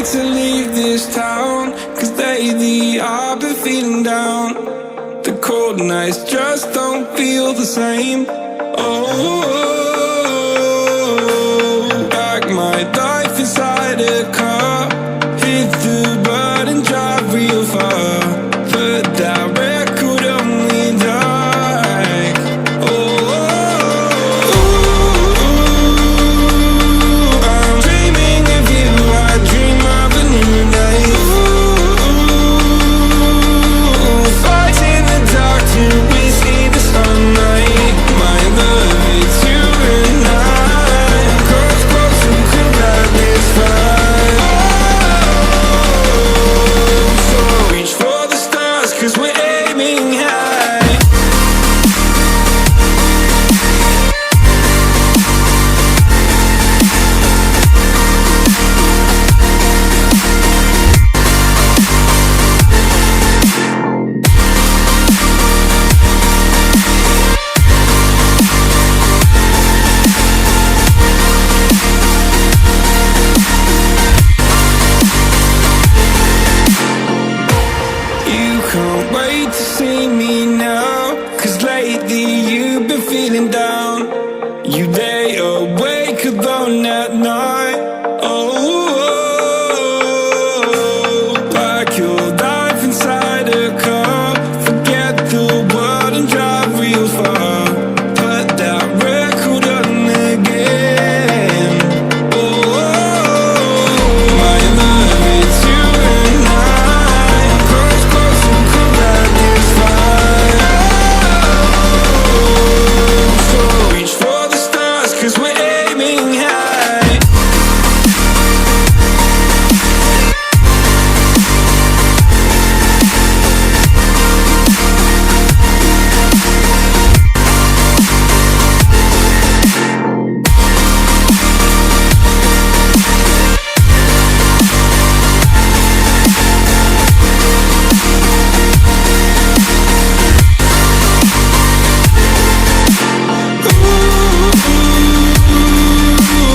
wait to leave this town, 'cause lately I've been feeling down. The cold nights just don't feel the same. Oh, like my life inside a car. Hit the button, drive real far. Put that record on me like, oh, I'm dreaming of you. I dream of a new day. Fight in the dark till we see the sunlight. My love, it's you and I. Close, close, who could light this fire? So reach for the stars, 'cause we're aiming high. You can't wait to see me now, 'cause lately you've been feeling down. You lay awake alone at night. Oh, like your life inside a car. Forget the world and drive real far. Put that record on again. Oh, my love, it's you and I. Close, close, who could light this fire? So reach for the stars, 'cause we're aiming high.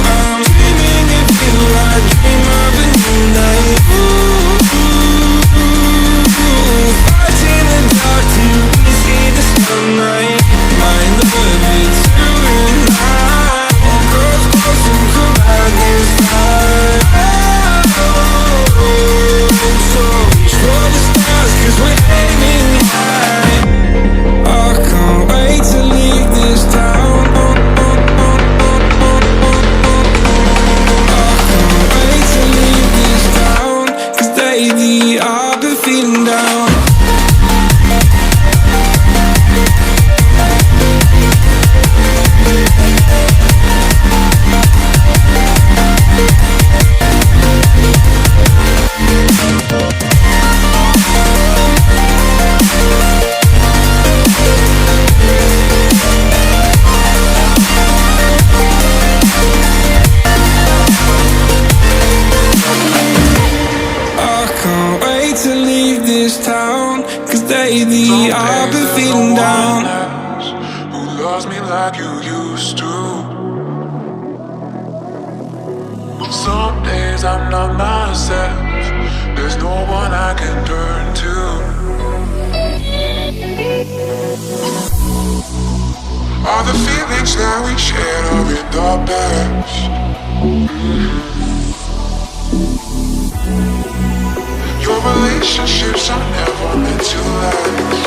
I'm dreaming of you. I dream of a new night. Fight in the dark till we see the sunlight. My love, it's you and I. Close, close, who could light this fire? So reach for the stars, 'cause we're aiming high. I can't wait to leave this town. I can't wait to leave this town, 'cause lately I've been feeling down. I can't wait to leave this town, 'cause lately I've been feeling down. Who loves me like you used to? Some days I'm not myself. There's no one I can turn to. All the feelings that we shared are in the past. Your relationships are never meant to last.